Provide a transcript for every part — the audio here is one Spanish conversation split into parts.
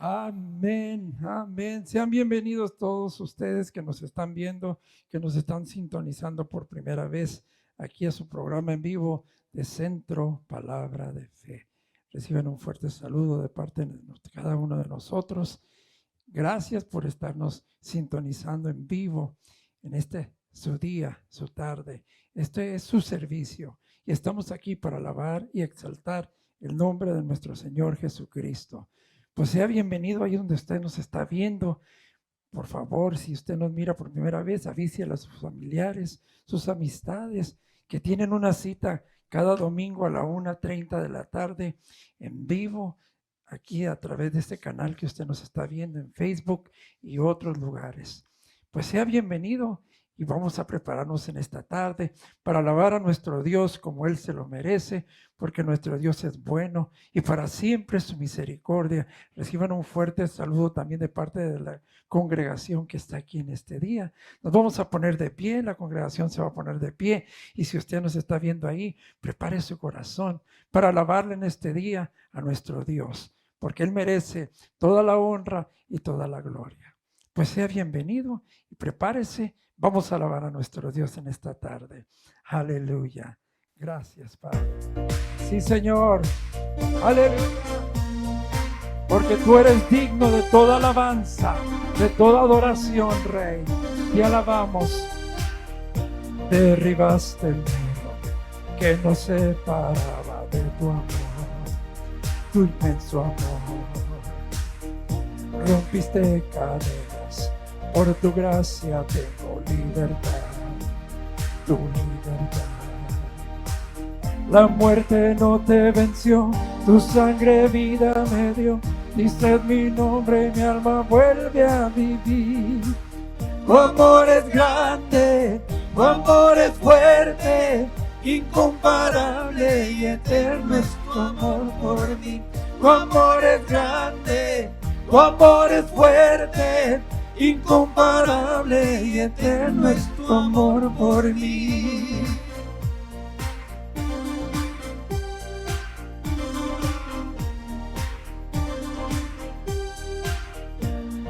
Amén, amén. Sean bienvenidos todos ustedes que nos están viendo, que nos están sintonizando por primera vez aquí a su programa en vivo de Centro Palabra de Fe. Reciban un fuerte saludo de parte de cada uno de nosotros. Gracias por estarnos sintonizando en vivo en su día, su tarde. Este es su servicio y estamos aquí para alabar y exaltar el nombre de nuestro Señor Jesucristo. Pues sea bienvenido ahí donde usted nos está viendo. Por favor, si usted nos mira por primera vez, avísele a sus familiares, sus amistades, que tienen una cita cada domingo a la 1:30 de la tarde en vivo, aquí a través de este canal que usted nos está viendo en Facebook y otros lugares. Pues sea bienvenido y vamos a prepararnos en esta tarde para alabar a nuestro Dios como Él se lo merece, porque nuestro Dios es bueno y para siempre su misericordia. Reciban un fuerte saludo también de parte de la congregación que está aquí en este día. Nos vamos a poner de pie, la congregación se va a poner de pie y si usted nos está viendo ahí, prepare su corazón para alabarle en este día a nuestro Dios, porque Él merece toda la honra y toda la gloria. Pues sea bienvenido y prepárese. Vamos a alabar a nuestro Dios en esta tarde. Aleluya. Gracias, Padre. Sí, Señor. Aleluya. Porque tú eres digno de toda alabanza, de toda adoración, Rey. Te alabamos. Derribaste el muro que nos separaba de tu amor, tu inmenso amor. Rompiste cadenas. Por tu gracia tengo libertad, tu libertad. La muerte no te venció, tu sangre vida me dio. Dices mi nombre, mi alma vuelve a vivir. Tu amor es grande, tu amor es fuerte, incomparable y eterno es tu amor por mí. Tu amor es grande, tu amor es fuerte, incomparable y eterno es tu amor por mí.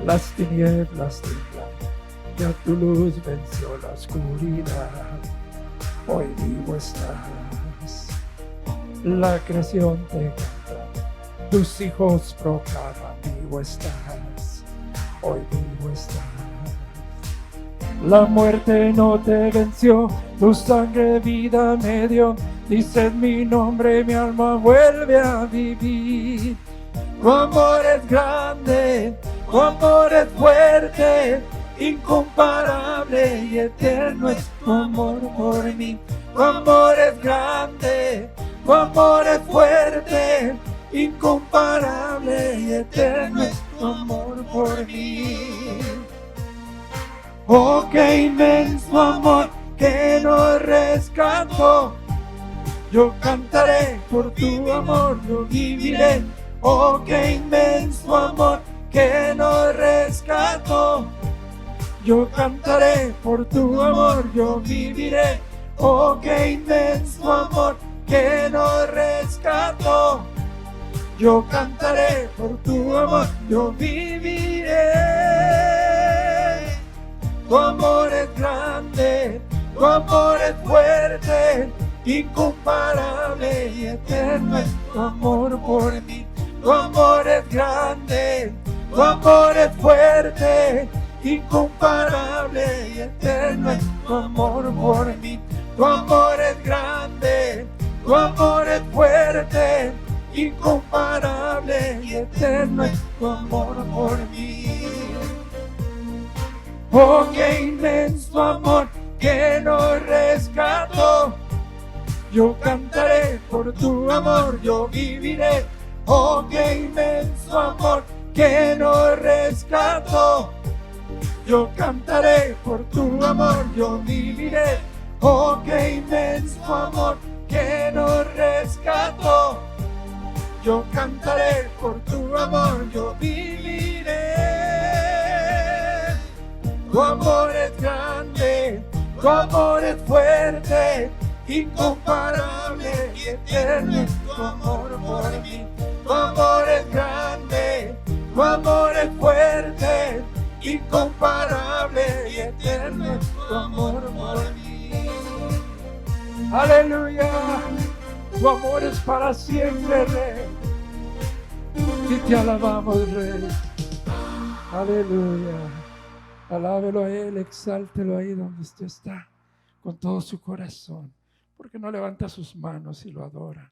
Las tinieblas tiemblan, ya tu luz venció la oscuridad. Hoy vivo estás, la creación te canta, tus hijos proclaman vivo estás. Hoy vivo estás. La muerte no te venció, tu sangre vida me dio. Dices mi nombre, mi alma vuelve a vivir. Tu amor es grande, tu amor es fuerte, incomparable y eterno es tu amor por mí. Tu amor es grande, tu amor es fuerte, incomparable y eterno es tu amor por mí. Oh, qué inmenso amor que nos rescató. Yo cantaré por tu amor, yo viviré. Oh, qué inmenso amor que nos rescató. Yo cantaré por tu amor, yo viviré. Oh, qué inmenso amor que nos rescató. Yo cantaré por tu amor, yo viviré. Tu amor es grande, tu amor es fuerte, incomparable y eterno es tu amor por mí. Tu amor es grande, tu amor es fuerte, incomparable y eterno es tu amor por mí. Tu amor es grande, tu amor es fuerte, incomparable y eterno es tu amor por mí. Oh, qué inmenso amor que nos rescató. Yo cantaré por tu amor, yo viviré. Oh, qué inmenso amor que nos rescató. Yo cantaré por tu amor, yo viviré. Oh, qué inmenso amor que nos rescató. Yo cantaré por tu amor, yo viviré. Tu amor es grande, tu amor es fuerte, incomparable y eterno es tu amor por mí. Tu amor es grande, Tu amor es fuerte, incomparable y eterno, tu amor por mí. Aleluya, tu amor es para siempre, Rey. Y te alabamos, Rey. Aleluya. Alábelo a Él, exáltelo ahí donde usted está, con todo su corazón. Porque no levanta sus manos y lo adora.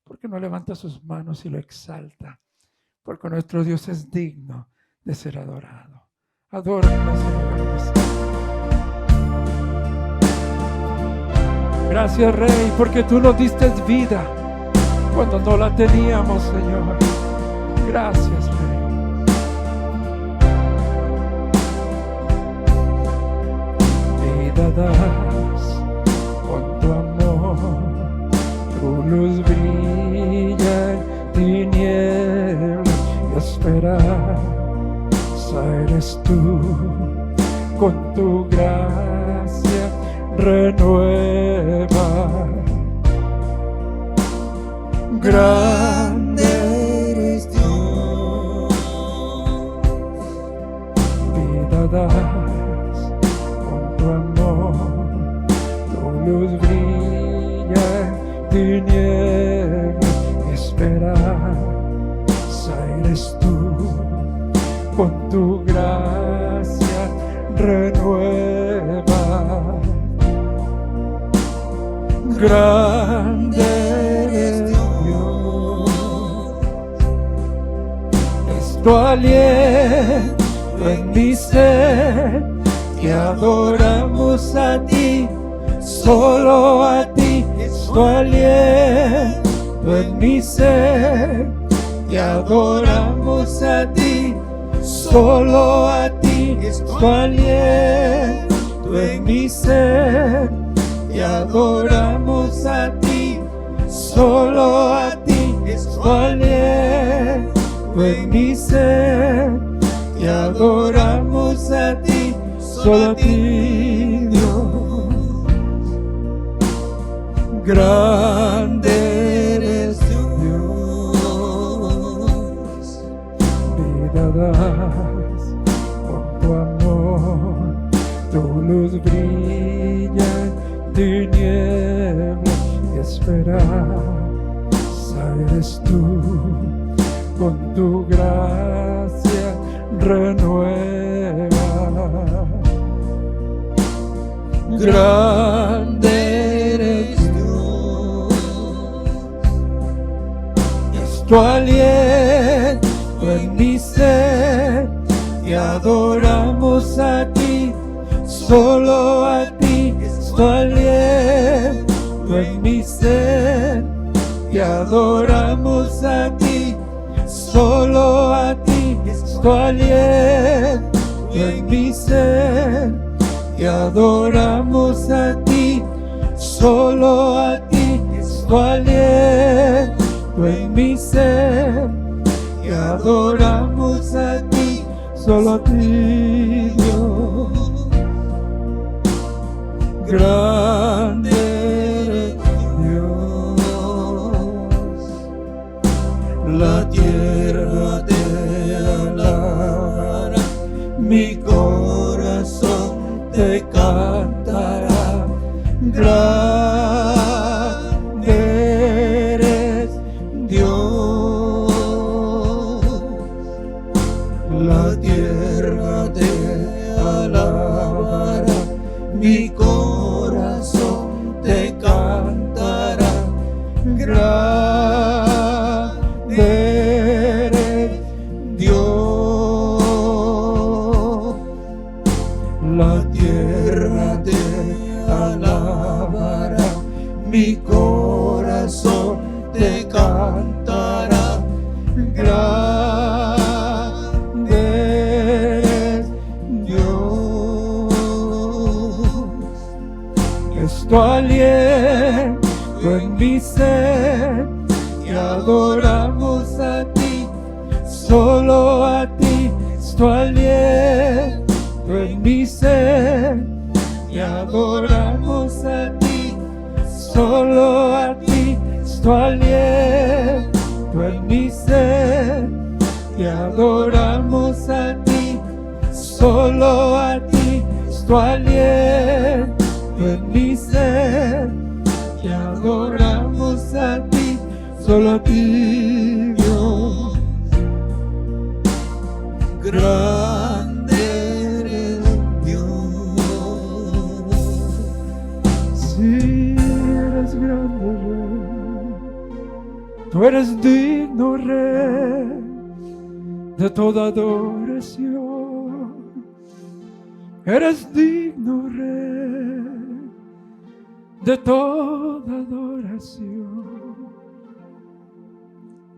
Porque no levanta sus manos y lo exalta. Porque nuestro Dios es digno de ser adorado. Adórame, Señor. Gracias, Rey, porque tú nos diste vida cuando no la teníamos, Señor. Gracias, Rey. Vida das con tu amor, tu luz brilla en tinieblas y esperanza eres tú, con tu gracia renueva. Grande eres Dios, vida das con tu amor, tu luz brilla en tinieblas, esperanza eres tú, con tu gracia renueva. Grande eres Dios, es tu aliento en mi ser, que adoramos a ti, solo a ti, es tu aliento en mi ser, que adoramos a ti, solo a ti, es tu aliento en mi ser, que adoramos a ti, solo a ti, es tu aliento en mi ser, que adoramos a ti, solo a ti, Dios. Grande eres Dios, vida das con tu amor, tu luz brilla en tinieblas y esperanza eres tú, con tu gracia renueva. Grande eres Dios, es tu aliento en mi ser, que adoramos a ti, solo a ti, es tu aliento en mi ser, que adoramos a ti, solo a ti, es tu aliento en mi ser, que adoramos a ti, solo a ti, es tu aliento en mi ser, que adoramos a ti, solo a ti, Dios. Grande eres Dios, la tierra te alabará, mi corazón te cantará. Grande eres Dios, la tierra te alabará, mi corazón te cantará. Grande eres Dios, la tierra te alabará, mi corazón te cantará. Grande eres Dios, es tu aliento en mi ser, que adoramos a ti, solo a ti, es tu aliento en mi ser, que adoramos a ti, solo a ti, es tu aliento en mi ser, que adoramos adoramos a ti, solo a ti, es tu aliento en mi ser. Te adoramos a ti, solo a ti, Dios. Grande eres Dios. Sí, eres grande Rey. Tú eres digno Rey de toda adoración. Eres digno Rey de toda adoración.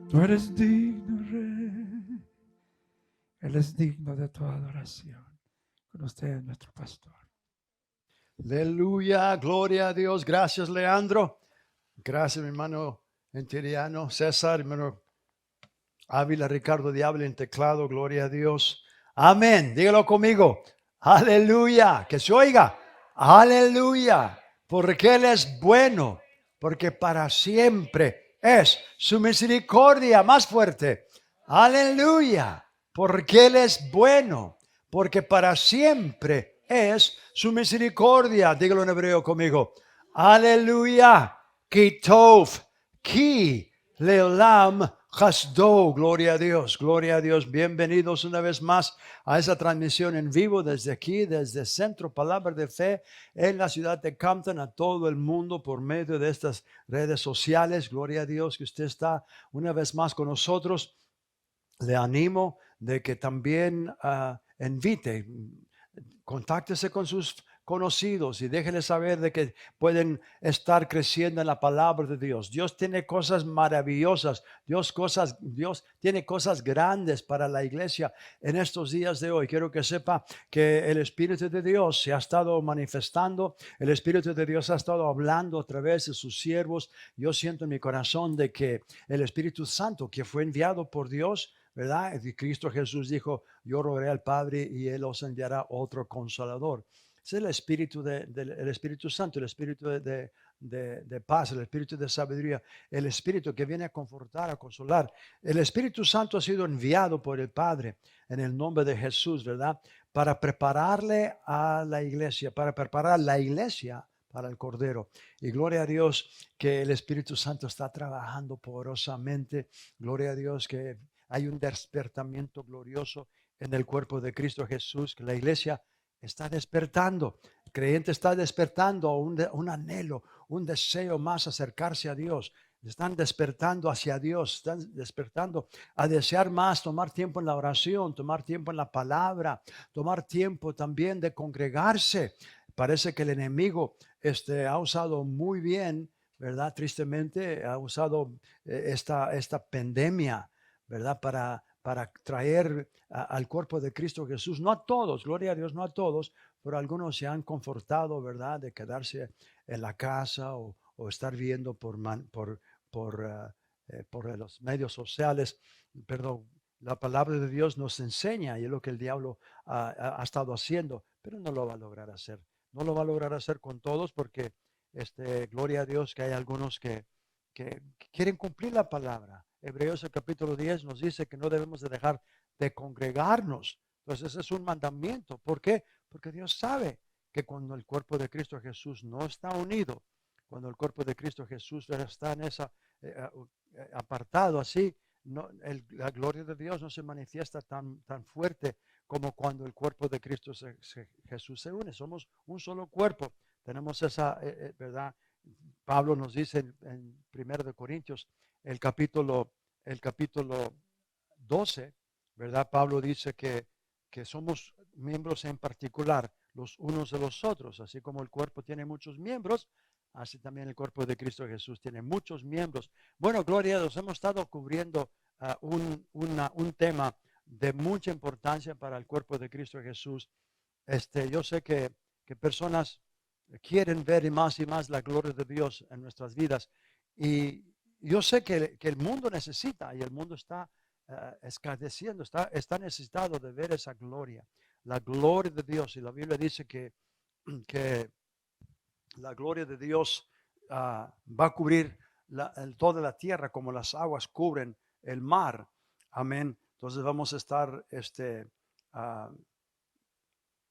Tú eres digno Rey. Él es digno de toda adoración. Con usted, nuestro pastor. Aleluya, gloria a Dios. Gracias, Leandro. Gracias, mi hermano Entiriano, César, hermano Ávila, Ricardo Diable en teclado. Gloria a Dios. Amén. Dígalo conmigo. Aleluya. Que se oiga. Aleluya. Porque Él es bueno. Porque para siempre es su misericordia. Más fuerte. Aleluya. Porque Él es bueno. Porque para siempre es su misericordia. Dígalo en hebreo conmigo. Aleluya. Ki tov, ki leolam Hasdo, gloria a Dios, gloria a Dios. Bienvenidos una vez más a esa transmisión en vivo desde aquí, desde Centro Palabra de Fe en la ciudad de Compton, a todo el mundo por medio de estas redes sociales. Gloria a Dios que usted está una vez más con nosotros. Le animo de que también invite, contáctese con sus conocidos y déjenles saber de que pueden estar creciendo en la palabra de Dios. Dios tiene cosas maravillosas, Dios tiene cosas grandes para la iglesia en estos días de hoy. Quiero que sepa que el Espíritu de Dios se ha estado manifestando, el Espíritu de Dios ha estado hablando a través de sus siervos. Yo siento en mi corazón de que el Espíritu Santo que fue enviado por Dios, ¿verdad? Y Cristo Jesús dijo, yo rogaré al Padre y Él os enviará otro consolador. Es el Espíritu el Espíritu Santo, el Espíritu de paz, el Espíritu de sabiduría, el Espíritu que viene a confortar, a consolar. El Espíritu Santo ha sido enviado por el Padre en el nombre de Jesús, ¿verdad? Para prepararle a la iglesia, para preparar la iglesia para el Cordero. Y gloria a Dios que el Espíritu Santo está trabajando poderosamente. Gloria a Dios que hay un despertamiento glorioso en el cuerpo de Cristo Jesús, que la iglesia está despertando. El creyente está despertando un anhelo, un deseo más acercarse a Dios. Están despertando hacia Dios, están despertando a desear más, tomar tiempo en la oración, tomar tiempo en la palabra, tomar tiempo también de congregarse. Parece que el enemigo ha usado muy bien, ¿verdad? Tristemente ha usado esta pandemia, ¿verdad? Para traer al cuerpo de Cristo Jesús, no a todos, gloria a Dios, no a todos, pero algunos se han confortado, ¿verdad? De quedarse en la casa o estar viendo por los medios sociales. Perdón, la palabra de Dios nos enseña y es lo que el diablo ha estado haciendo, pero no lo va a lograr hacer. No lo va a lograr hacer con todos porque, gloria a Dios que hay algunos que quieren cumplir la palabra. Hebreos el capítulo 10 nos dice que no debemos de dejar de congregarnos. Entonces ese es un mandamiento. ¿Por qué? Porque Dios sabe que cuando el cuerpo de Cristo Jesús no está unido, cuando el cuerpo de Cristo Jesús está en esa apartado así, la gloria de Dios no se manifiesta tan fuerte como cuando el cuerpo de Cristo Jesús se une. Somos un solo cuerpo. Tenemos esa, ¿verdad? Pablo nos dice en 1 de Corintios, el capítulo 12, ¿verdad? Pablo dice que somos miembros en particular los unos de los otros, así como el cuerpo tiene muchos miembros, así también el cuerpo de Cristo Jesús tiene muchos miembros. Bueno, gloria a Dios, hemos estado cubriendo un tema de mucha importancia para el cuerpo de Cristo Jesús. Yo sé que personas quieren ver más y más la gloria de Dios en nuestras vidas. Y yo sé que el mundo necesita y el mundo está escadeciendo, está necesitado de ver esa gloria, la gloria de Dios. Y la Biblia dice que la gloria de Dios va a cubrir toda la tierra como las aguas cubren el mar. Amén. Entonces vamos a estar ah,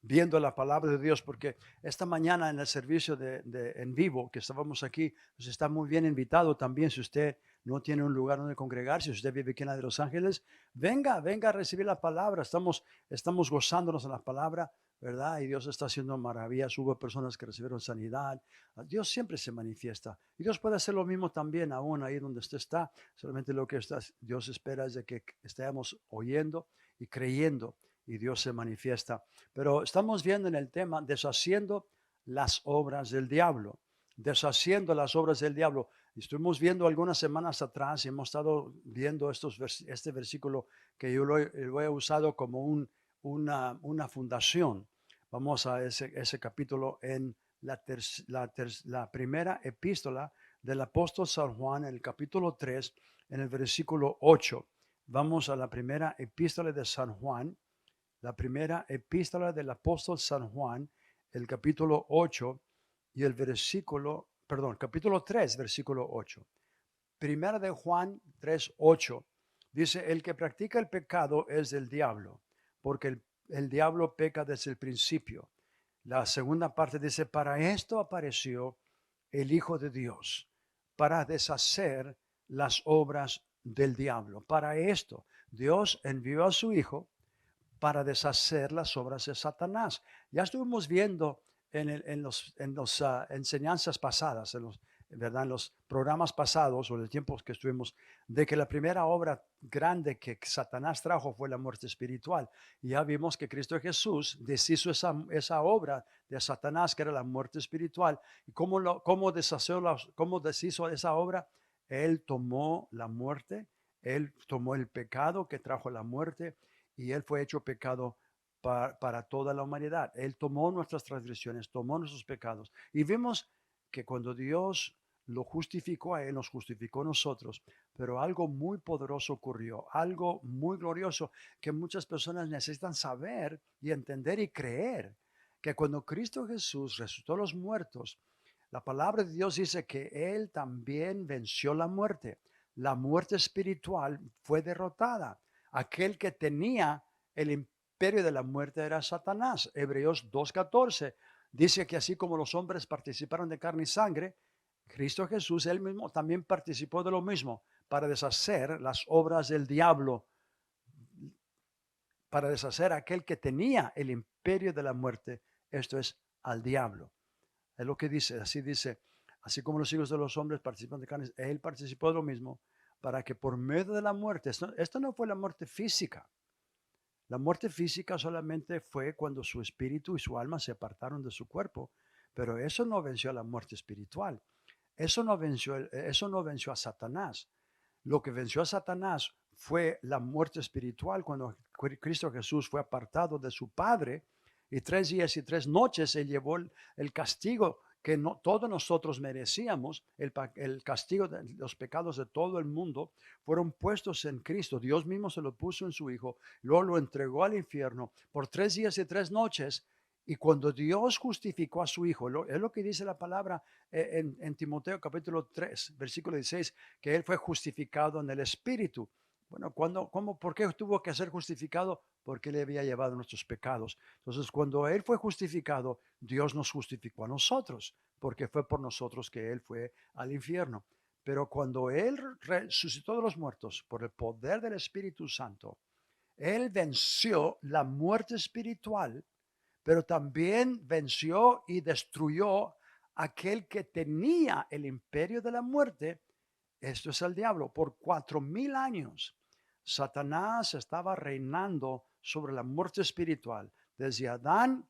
viendo la palabra de Dios, porque esta mañana en el servicio en vivo que estábamos aquí, pues está muy bien invitado también. Si usted no tiene un lugar donde congregarse, si usted vive aquí en la de Los Ángeles, venga a recibir la palabra. Estamos gozándonos en la palabra, ¿verdad? Y Dios está haciendo maravillas. Hubo personas que recibieron sanidad. Dios siempre se manifiesta. Y Dios puede hacer lo mismo también aún ahí donde usted está. Solamente lo que Dios espera es de que estemos oyendo y creyendo, y Dios se manifiesta. Pero estamos viendo en el tema deshaciendo las obras del diablo. Deshaciendo las obras del diablo. Estuvimos viendo algunas semanas atrás y hemos estado viendo este versículo que yo lo he usado como una fundación. Vamos a ese capítulo en la primera epístola del apóstol San Juan, en el capítulo 3, en el versículo 8. Vamos a la primera epístola de San Juan, la primera epístola del apóstol San Juan, el capítulo 8 y el versículo, perdón, capítulo 3, versículo 8. Primera de Juan 3, 8. Dice, el que practica el pecado es del diablo, porque el diablo peca desde el principio. La segunda parte dice, para esto apareció el Hijo de Dios, para deshacer las obras del diablo. Para esto, Dios envió a su Hijo para deshacer las obras de Satanás. Ya estuvimos viendo en las enseñanzas pasadas, ¿verdad? En los programas pasados o en el tiempo que estuvimos, de que la primera obra grande que Satanás trajo fue la muerte espiritual. Y ya vimos que Cristo Jesús deshizo esa obra de Satanás, que era la muerte espiritual. ¿Y cómo deshizo esa obra? Él tomó la muerte, Él tomó el pecado que trajo la muerte, y Él fue hecho pecado para toda la humanidad. Él tomó nuestras transgresiones, tomó nuestros pecados. Y vimos que cuando Dios lo justificó a Él, nos justificó a nosotros, pero algo muy poderoso ocurrió, algo muy glorioso que muchas personas necesitan saber y entender y creer, que cuando Cristo Jesús resucitó a los muertos, la palabra de Dios dice que Él también venció la muerte. La muerte espiritual fue derrotada. Aquel que tenía el imperio de la muerte era Satanás. Hebreos 2:14 dice que así como los hombres participaron de carne y sangre, Cristo Jesús, él mismo, también participó de lo mismo para deshacer las obras del diablo, para deshacer a aquel que tenía el imperio de la muerte, esto es, al diablo. Es lo que dice, así como los hijos de los hombres participan de carne, él participó de lo mismo para que por medio de la muerte, esto no fue la muerte física. La muerte física solamente fue cuando su espíritu y su alma se apartaron de su cuerpo, pero eso no venció a la muerte espiritual. Eso no venció a Satanás. Lo que venció a Satanás fue la muerte espiritual cuando Cristo Jesús fue apartado de su Padre, y 3 días y 3 noches Él llevó el castigo que todos nosotros merecíamos. El castigo de los pecados de todo el mundo fueron puestos en Cristo. Dios mismo se lo puso en su Hijo, luego lo entregó al infierno por 3 días y 3 noches. Y cuando Dios justificó a su Hijo, es lo que dice la palabra en Timoteo capítulo 3, versículo 16, que Él fue justificado en el Espíritu. Bueno, ¿por qué tuvo que ser justificado? Porque Él había llevado nuestros pecados. Entonces, cuando Él fue justificado, Dios nos justificó a nosotros, porque fue por nosotros que Él fue al infierno. Pero cuando Él resucitó de los muertos por el poder del Espíritu Santo, Él venció la muerte espiritual, pero también venció y destruyó aquel que tenía el imperio de la muerte. Esto es el diablo. Por 4000 años, Satanás estaba reinando sobre la muerte espiritual, desde Adán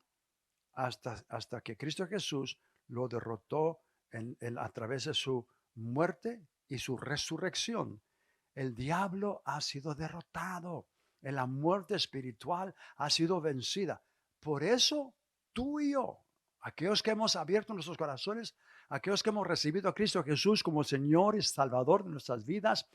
hasta que Cristo Jesús lo derrotó a través de su muerte y su resurrección. El diablo ha sido derrotado. En la muerte espiritual ha sido vencida. Por eso tú y yo, aquellos que hemos abierto nuestros corazones, aquellos que hemos recibido a Cristo Jesús como Señor y Salvador de nuestras vidas,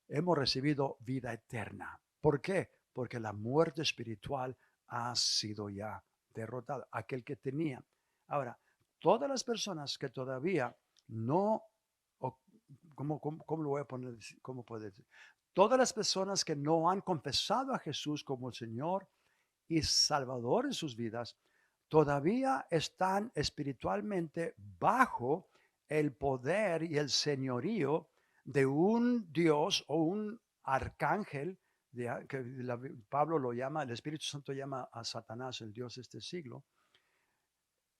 hemos recibido vida eterna. ¿Por qué? Porque la muerte espiritual ha sido ya derrotada. Aquel que tenía. Ahora, todas las personas que todavía no, ¿cómo lo voy a poner? ¿Cómo puede decir? todas las personas que no han confesado a Jesús como el Señor y Salvador en sus vidas, todavía están espiritualmente bajo el poder y el señorío de un Dios o un arcángel, Pablo lo llama, el Espíritu Santo llama a Satanás el Dios de este siglo.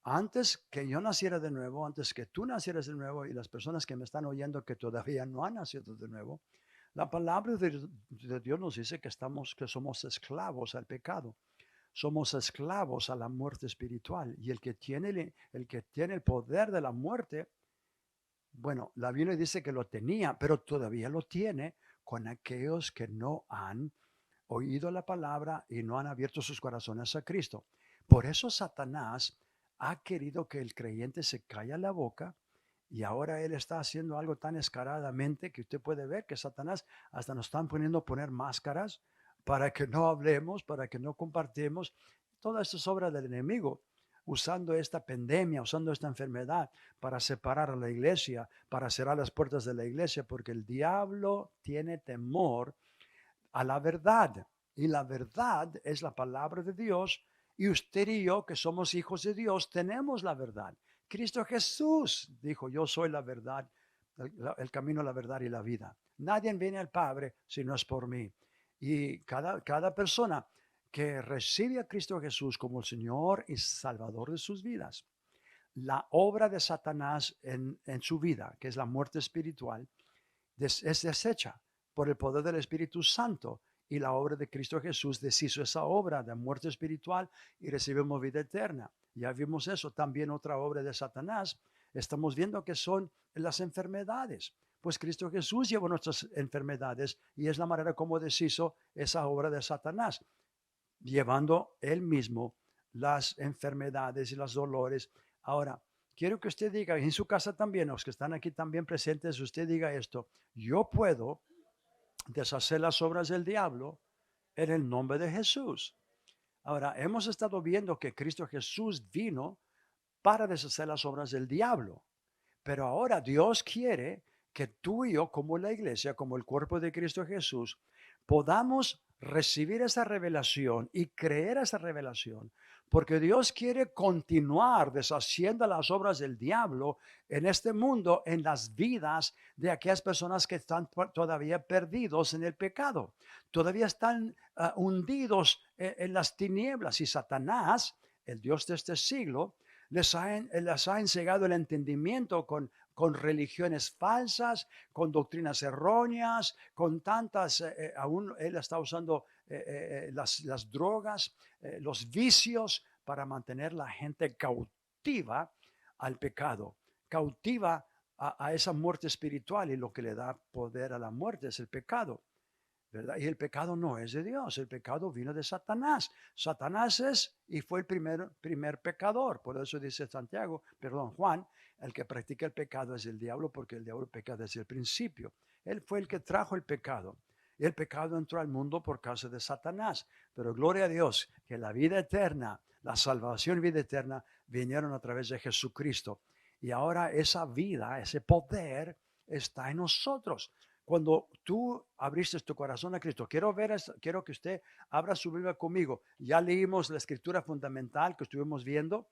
Antes que yo naciera de nuevo, antes que tú nacieras de nuevo y las personas que me están oyendo que todavía no han nacido de nuevo, la palabra de Dios nos dice que somos esclavos al pecado. Somos esclavos a la muerte espiritual. Y el que tiene el poder de la muerte, bueno, la Biblia dice que lo tenía, pero todavía lo tiene con aquellos que no han oído la palabra y no han abierto sus corazones a Cristo. Por eso Satanás ha querido que el creyente se calle la boca, y ahora él está haciendo algo tan descaradamente que usted puede ver que Satanás hasta nos están poniendo a poner máscaras para que no hablemos, para que no compartimos. Toda esto es obra del enemigo, usando esta pandemia, usando esta enfermedad para separar a la iglesia, para cerrar las puertas de la iglesia, porque el diablo tiene temor a la verdad. Y la verdad es la palabra de Dios. Y usted y yo, que somos hijos de Dios, tenemos la verdad. Cristo Jesús dijo, yo soy la verdad, el camino, la verdad y la vida. Nadie viene al Padre si no es por mí. Y cada persona que recibe a Cristo Jesús como el Señor y Salvador de sus vidas, la obra de Satanás en su vida, que es la muerte espiritual, es deshecha por el poder del Espíritu Santo, y la obra de Cristo Jesús deshizo esa obra de muerte espiritual y recibimos vida eterna. Ya vimos eso. También otra obra de Satanás, estamos viendo que son las enfermedades. Pues Cristo Jesús llevó nuestras enfermedades y es la manera como deshizo esa obra de Satanás, llevando él mismo las enfermedades y los dolores. Ahora, quiero que usted diga, en su casa también, los que están aquí también presentes, usted diga esto: yo puedo deshacer las obras del diablo en el nombre de Jesús. Ahora, hemos estado viendo que Cristo Jesús vino para deshacer las obras del diablo, pero ahora Dios quiere que tú y yo, como la iglesia, como el cuerpo de Cristo Jesús, podamos recibir esa revelación y creer esa revelación, porque Dios quiere continuar deshaciendo las obras del diablo en este mundo, en las vidas de aquellas personas que están todavía perdidos en el pecado, todavía están hundidos en las tinieblas, y Satanás, el Dios de este siglo, les ha ensegado el entendimiento con religiones falsas, con doctrinas erróneas, con tantas, aún él está usando las drogas, los vicios, para mantener la gente cautiva al pecado, cautiva a esa muerte espiritual, y lo que le da poder a la muerte es el pecado, ¿verdad? Y el pecado no es de Dios, el pecado vino de Satanás. Satanás es y fue el primer pecador. Por eso dice Juan, el que practica el pecado es el diablo, porque el diablo peca desde el principio. Él fue el que trajo el pecado. Y el pecado entró al mundo por causa de Satanás. Pero gloria a Dios que la vida eterna, la salvación y vida eterna vinieron a través de Jesucristo. Y ahora esa vida, ese poder está en nosotros. Cuando tú abriste tu corazón a Cristo, quiero que usted abra su Biblia conmigo. Ya leímos la escritura fundamental que estuvimos viendo,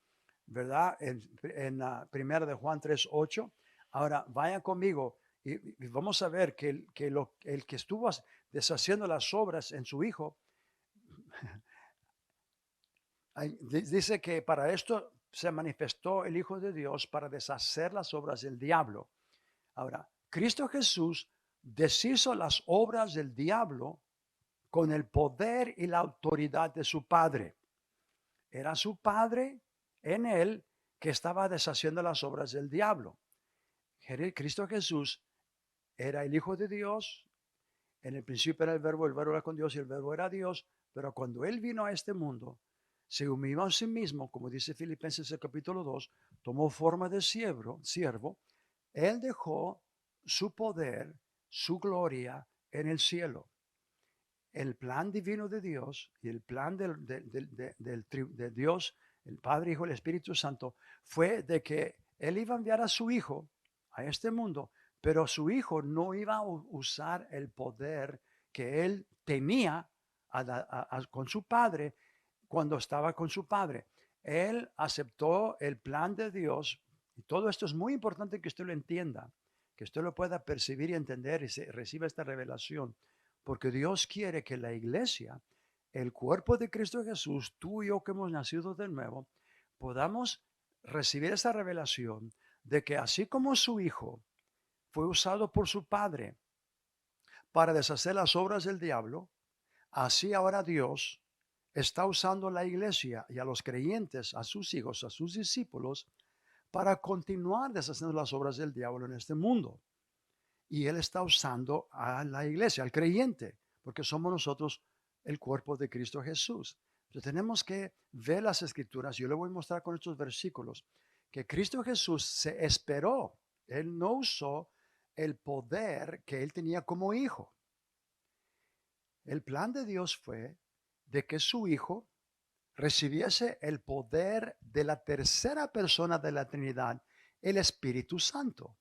¿verdad? En primera de Juan 3:8. Ahora vaya conmigo y vamos a ver que el que estuvo deshaciendo las obras en su Hijo, dice que para esto se manifestó el Hijo de Dios, para deshacer las obras del diablo. Ahora, Cristo Jesús deshizo las obras del diablo con el poder y la autoridad de su Padre. Era su Padre en él que estaba deshaciendo las obras del diablo. Cristo Jesús era el Hijo de Dios. En el principio era el verbo era con Dios y el verbo era Dios. Pero cuando él vino a este mundo, se humilló a sí mismo, como dice Filipenses el capítulo 2, tomó forma de siervo. Él dejó su poder, su gloria en el cielo. El plan divino de Dios y el plan de Dios, el Padre, Hijo y el Espíritu Santo, fue de que Él iba a enviar a su Hijo a este mundo, pero su Hijo no iba a usar el poder que él tenía con su padre cuando estaba con su padre. Él aceptó el plan de Dios y todo esto es muy importante que usted lo entienda, que usted lo pueda percibir y entender y reciba esta revelación, porque Dios quiere que la iglesia, el cuerpo de Cristo Jesús, tú y yo que hemos nacido de nuevo, podamos recibir esa revelación de que así como su hijo fue usado por su padre para deshacer las obras del diablo, así ahora Dios está usando la iglesia y a los creyentes, a sus hijos, a sus discípulos, para continuar deshaciendo las obras del diablo en este mundo. Y Él está usando a la iglesia, al creyente, porque somos nosotros el cuerpo de Cristo Jesús. Entonces tenemos que ver las escrituras. Yo le voy a mostrar con estos versículos que Cristo Jesús se esperó. Él no usó el poder que Él tenía como hijo. El plan de Dios fue de que su hijo recibiese el poder de la tercera persona de la Trinidad, el Espíritu Santo.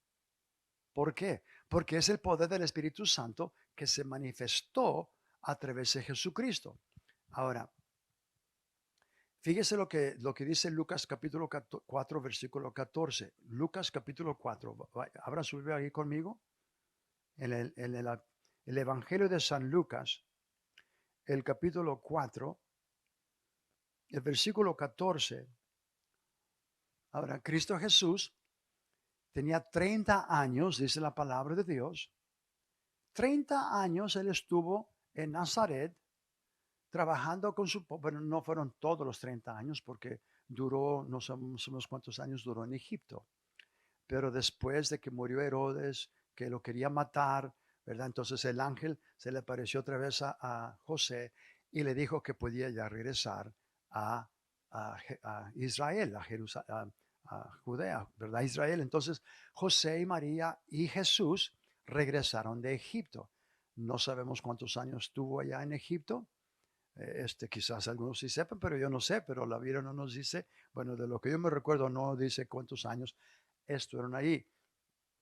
¿Por qué? Porque es el poder del Espíritu Santo que se manifestó a través de Jesucristo. Ahora, fíjese lo que dice Lucas capítulo 4, versículo 14. Lucas capítulo 4. Abra su Biblia ahí conmigo. En el Evangelio de San Lucas, el capítulo 4, el versículo 14. Ahora, Cristo Jesús tenía 30 años, dice la palabra de Dios. 30 años Él estuvo en Nazaret trabajando con su, bueno, no fueron todos los 30 años porque duró, no sabemos cuántos años duró en Egipto, pero después de que murió Herodes, que lo quería matar, ¿verdad? Entonces el ángel se le apareció otra vez a José y le dijo que podía ya regresar a Israel, a Jerusalén, a Judea, ¿verdad? Israel. Entonces José y María y Jesús regresaron de Egipto. No sabemos cuántos años estuvo allá en Egipto. Quizás algunos sí sepan, pero yo no sé, pero la Biblia no nos dice, bueno, de lo que yo me recuerdo no dice cuántos años estuvieron ahí.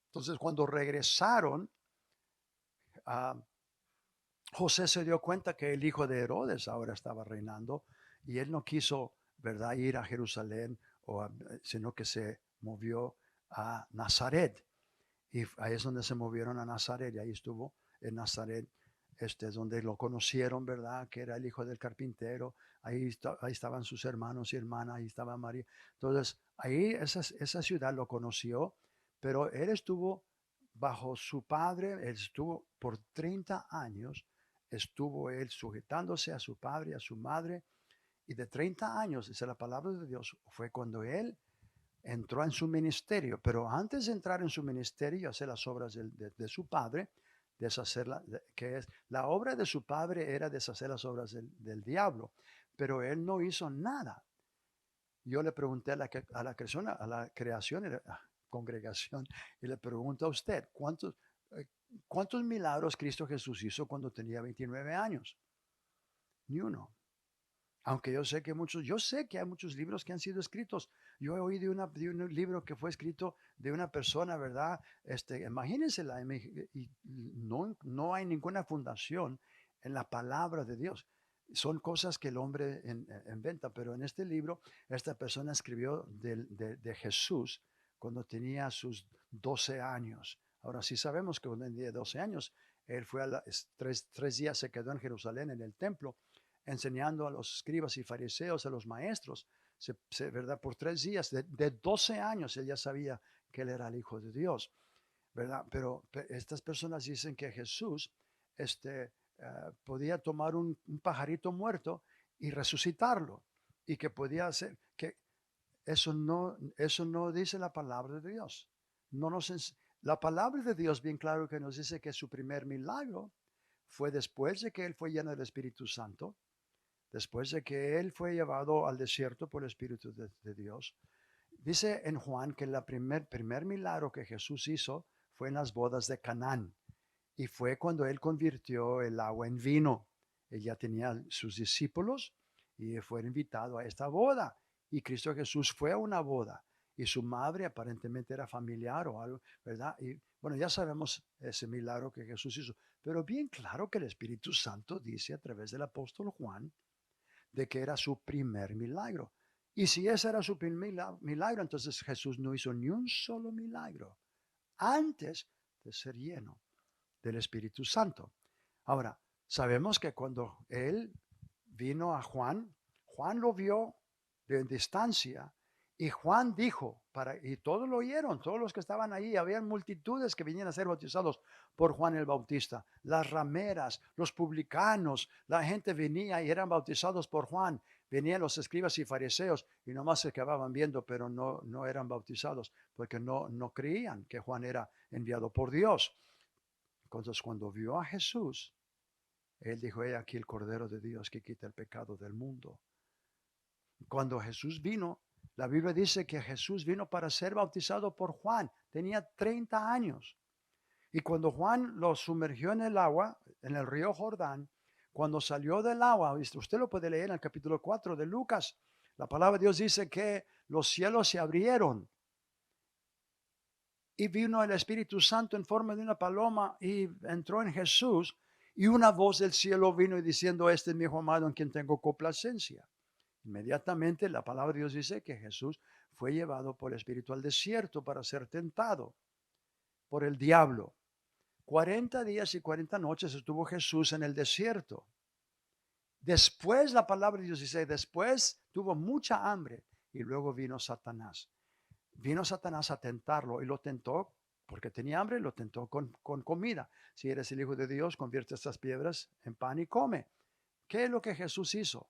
Entonces cuando regresaron, José se dio cuenta que el hijo de Herodes ahora estaba reinando y él no quiso, ¿verdad?, ir a Jerusalén, sino que se movió a Nazaret. Y ahí es donde se movieron a Nazaret y ahí estuvo en Nazaret, donde lo conocieron, ¿verdad?, que era el hijo del carpintero. Ahí estaban sus hermanos y hermanas, ahí estaba María. Entonces, ahí esa ciudad lo conoció, pero él estuvo bajo su padre, él estuvo por 30 años, estuvo él sujetándose a su padre y a su madre, y de 30 años, dice la palabra de Dios, fue cuando él entró en su ministerio, pero antes de entrar en su ministerio y hacer las obras de su padre, deshacerla, que es la obra de su padre era deshacer las obras del diablo, pero él no hizo nada. Yo le pregunté a la creación, congregación, y le pregunto a usted, ¿cuántos milagros Cristo Jesús hizo cuando tenía 29 años? Ni uno. Aunque yo sé que hay muchos libros que han sido escritos. Yo he oído de un libro que fue escrito de una persona, ¿verdad? Imagínensela, y no hay ninguna fundación en la palabra de Dios. Son cosas que el hombre inventa, pero en este libro, esta persona escribió de Jesús cuando tenía sus 12 años. Ahora sí sabemos que cuando tenía 12 años, él fue tres días se quedó en Jerusalén, en el templo, enseñando a los escribas y fariseos, a los maestros, ¿verdad? Por 3 días, de 12 años, él ya sabía que él era el Hijo de Dios, ¿verdad? Pero estas personas dicen que Jesús podía tomar un pajarito muerto y resucitarlo, y que podía hacer, que eso no dice la palabra de Dios. La palabra de Dios bien claro que nos dice que su primer milagro fue después de que él fue lleno del Espíritu Santo, después de que él fue llevado al desierto por el Espíritu de Dios. Dice en Juan que el primer milagro que Jesús hizo fue en las bodas de Canaán, y fue cuando él convirtió el agua en vino. Él ya tenía sus discípulos y fue invitado a esta boda, y Cristo Jesús fue a una boda y su madre aparentemente era familiar o algo, ¿verdad? Y bueno, ya sabemos ese milagro que Jesús hizo, Pero bien claro que el Espíritu Santo dice a través del apóstol Juan de que era su primer milagro. Y si ese era su primer milagro, entonces Jesús no hizo ni un solo milagro antes de ser lleno del Espíritu Santo. Ahora, sabemos que cuando él vino a Juan, Juan lo vio de distancia y Juan dijo, y todos lo oyeron, todos los que estaban ahí, había multitudes que venían a ser bautizados por Juan el Bautista, las rameras, los publicanos, la gente venía y eran bautizados por Juan, venían los escribas y fariseos y nomás se quedaban viendo, pero no eran bautizados porque no creían que Juan era enviado por Dios. Entonces, cuando vio a Jesús, él dijo: he aquí el Cordero de Dios que quita el pecado del mundo. Cuando Jesús vino, la Biblia dice que Jesús vino para ser bautizado por Juan. Tenía 30 años. Y cuando Juan lo sumergió en el agua, en el río Jordán, cuando salió del agua, usted lo puede leer en el capítulo 4 de Lucas, la palabra de Dios dice que los cielos se abrieron y vino el Espíritu Santo en forma de una paloma y entró en Jesús, y una voz del cielo vino y diciendo: este es mi Hijo amado en quien tengo complacencia. Inmediatamente la palabra de Dios dice que Jesús fue llevado por el Espíritu al desierto para ser tentado por el diablo. 40 días y 40 noches estuvo Jesús en el desierto. Después la palabra de Dios dice, después tuvo mucha hambre y luego vino Satanás. Vino Satanás a tentarlo y lo tentó porque tenía hambre, lo tentó con comida. Si eres el Hijo de Dios, convierte estas piedras en pan y come. ¿Qué es lo que Jesús hizo?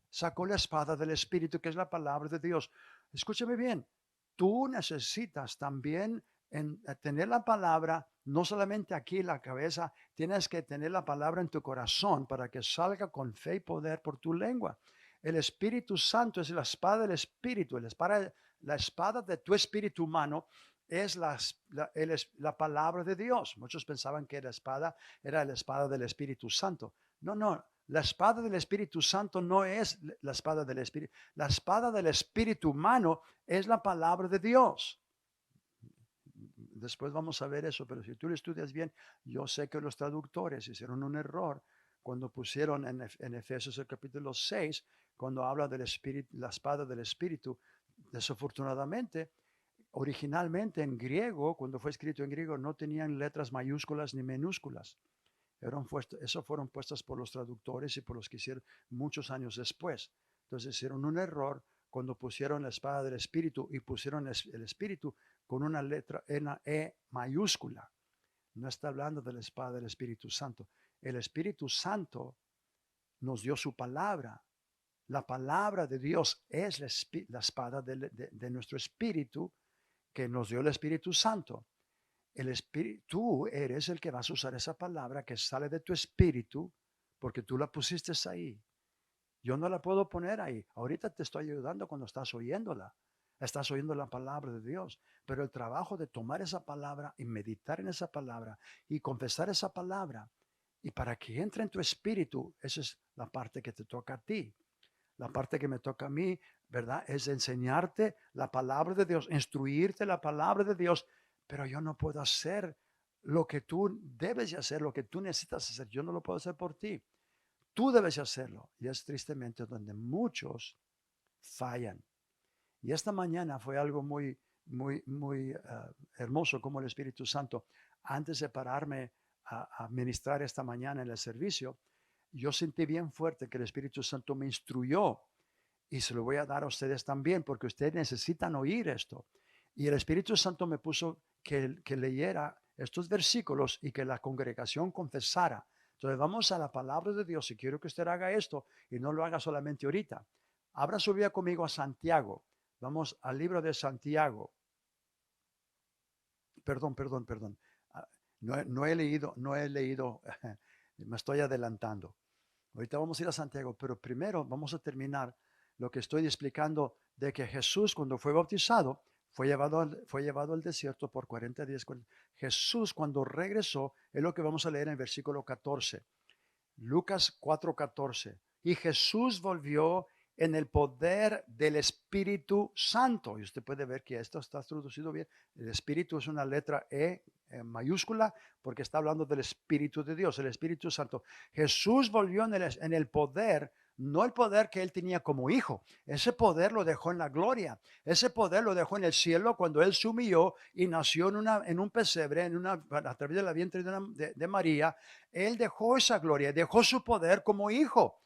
Sacó la espada del Espíritu, que es la palabra de Dios. Escúchame bien, tú necesitas también tener la palabra, no solamente aquí en la cabeza, tienes que tener la palabra en tu corazón para que salga con fe y poder por tu lengua. El Espíritu Santo es la espada del Espíritu, la espada de tu espíritu humano es la palabra de Dios. Muchos pensaban que la espada era la espada del Espíritu Santo. No. La espada del Espíritu Santo no es la espada del Espíritu. La espada del Espíritu humano es la palabra de Dios. Después vamos a ver eso, pero si tú lo estudias bien, yo sé que los traductores hicieron un error cuando pusieron en Efesios el capítulo 6, cuando habla del Espíritu, la espada del Espíritu. Desafortunadamente, originalmente en griego, cuando fue escrito en griego, no tenían letras mayúsculas ni minúsculas. Eso fueron puestas por los traductores y por los que hicieron muchos años después. Entonces hicieron un error cuando pusieron la espada del Espíritu y pusieron el Espíritu con una letra E mayúscula. No está hablando de la espada del Espíritu Santo. El Espíritu Santo nos dio su palabra. La palabra de Dios es la espada de nuestro espíritu que nos dio el Espíritu Santo. El espíritu, tú eres el que vas a usar esa palabra que sale de tu espíritu porque tú la pusiste ahí. Yo no la puedo poner ahí. Ahorita te estoy ayudando cuando estás oyéndola. Estás oyendo la palabra de Dios. Pero el trabajo de tomar esa palabra y meditar en esa palabra y confesar esa palabra y para que entre en tu espíritu, esa es la parte que te toca a ti. La parte que me toca a mí, ¿verdad? Es enseñarte la palabra de Dios, instruirte la palabra de Dios, pero yo no puedo hacer lo que tú debes de hacer, lo que tú necesitas hacer. Yo no lo puedo hacer por ti. Tú debes de hacerlo. Y es tristemente donde muchos fallan. Y esta mañana fue algo muy hermoso como el Espíritu Santo, antes de pararme a ministrar esta mañana en el servicio, yo sentí bien fuerte que el Espíritu Santo me instruyó y se lo voy a dar a ustedes también porque ustedes necesitan oír esto. Y el Espíritu Santo me puso que leyera estos versículos y que la congregación confesara. Entonces vamos a la palabra de Dios y quiero que usted haga esto y no lo haga solamente ahorita. Abra su Biblia conmigo a Santiago. Vamos al libro de Santiago. Perdón. No he leído, me estoy adelantando. Ahorita vamos a ir a Santiago, pero primero vamos a terminar lo que estoy explicando de que Jesús cuando fue bautizado fue llevado al desierto por 40 días. Jesús cuando regresó, es lo que vamos a leer en el versículo 14. Lucas 4:14. Y Jesús volvió en el poder del Espíritu Santo. Y usted puede ver que esto está traducido bien. El Espíritu es una letra E en mayúscula porque está hablando del Espíritu de Dios, el Espíritu Santo. Jesús volvió en el poder, no el poder que él tenía como hijo. Ese poder lo dejó en la gloria. Ese poder lo dejó en el cielo cuando él se humilló y nació en un pesebre, a través de la vientre de María. Él dejó esa gloria, dejó su poder como hijo.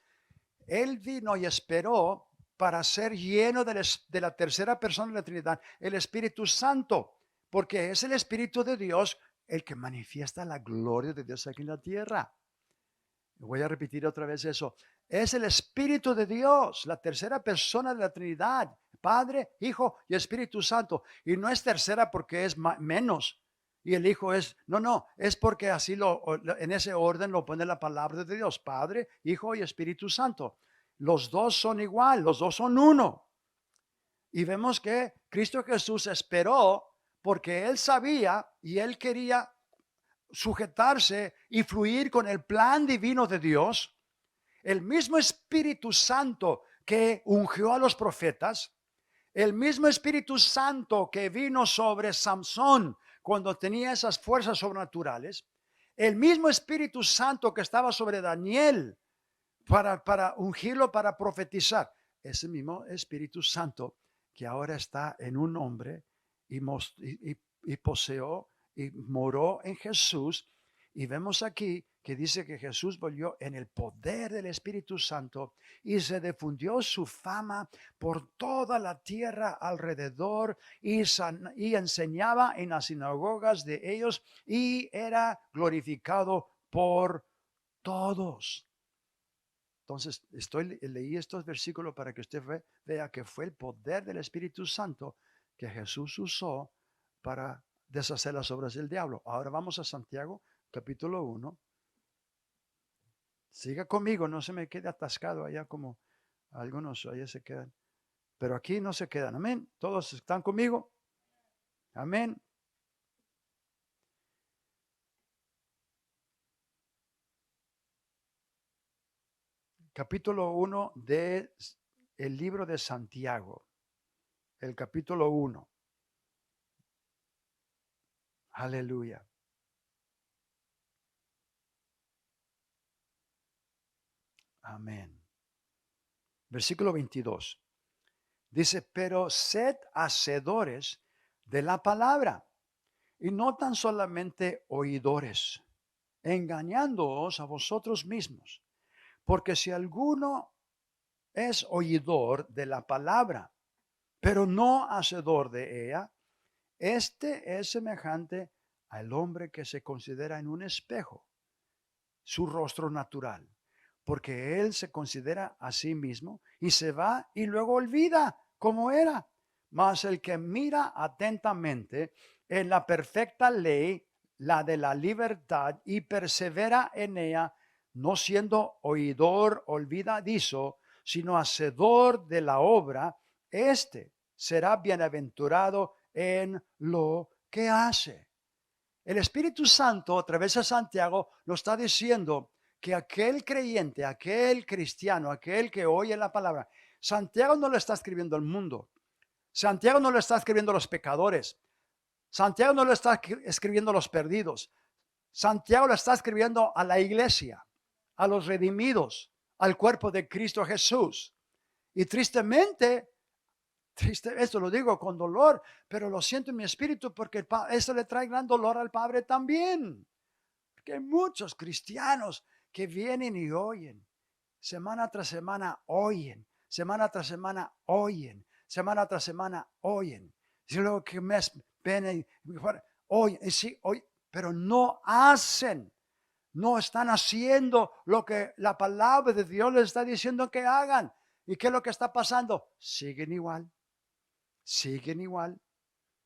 Él vino y esperó para ser lleno de la tercera persona de la Trinidad, el Espíritu Santo, porque es el Espíritu de Dios el que manifiesta la gloria de Dios aquí en la tierra. Voy a repetir otra vez eso. Es el Espíritu de Dios, la tercera persona de la Trinidad, Padre, Hijo y Espíritu Santo. Y no es tercera porque es menos. Y el Hijo es, no, es porque así en ese orden lo pone la palabra de Dios, Padre, Hijo y Espíritu Santo. Los dos son igual, los dos son uno. Y vemos que Cristo Jesús esperó porque Él sabía y Él quería sujetarse y fluir con el plan divino de Dios. El mismo Espíritu Santo que ungió a los profetas, el mismo Espíritu Santo que vino sobre Samson cuando tenía esas fuerzas sobrenaturales, el mismo Espíritu Santo que estaba sobre Daniel para ungirlo, para profetizar, ese mismo Espíritu Santo que ahora está en un hombre y poseó y moró en Jesús. Y vemos aquí que dice que Jesús volvió en el poder del Espíritu Santo y se difundió su fama por toda la tierra alrededor y enseñaba en las sinagogas de ellos y era glorificado por todos. Entonces, leí estos versículos para que usted vea que fue el poder del Espíritu Santo que Jesús usó para deshacer las obras del diablo. Ahora vamos a Santiago, capítulo 1. Siga conmigo, no se me quede atascado allá como algunos allá se quedan. Pero aquí no se quedan, amén. ¿Todos están conmigo? Amén. Capítulo 1 del libro de Santiago. El capítulo 1. Aleluya. Amén. Versículo 22. Dice, pero sed hacedores de la palabra y no tan solamente oidores, engañándoos a vosotros mismos. Porque si alguno es oidor de la palabra, pero no hacedor de ella, este es semejante al hombre que se considera en un espejo su rostro natural, porque él se considera a sí mismo y se va y luego olvida cómo era. Mas el que mira atentamente en la perfecta ley, la de la libertad, y persevera en ella, no siendo oidor olvidadizo, sino hacedor de la obra, éste será bienaventurado en lo que hace. El Espíritu Santo, a través de Santiago, nos está diciendo que aquel creyente, aquel cristiano, aquel que oye la palabra, Santiago no lo está escribiendo al mundo. Santiago no lo está escribiendo a los pecadores. Santiago no lo está escribiendo a los perdidos. Santiago lo está escribiendo a la iglesia, a los redimidos, al cuerpo de Cristo Jesús. Y tristemente, esto lo digo con dolor, pero lo siento en mi espíritu porque eso le trae gran dolor al Padre también. Porque hay muchos cristianos que vienen y oyen, semana tras semana oyen, semana tras semana oyen, semana tras semana oyen. Y luego que me ven y oyen, sí, oyen, pero no hacen. No están haciendo lo que la palabra de Dios les está diciendo que hagan. ¿Y qué es lo que está pasando? Siguen igual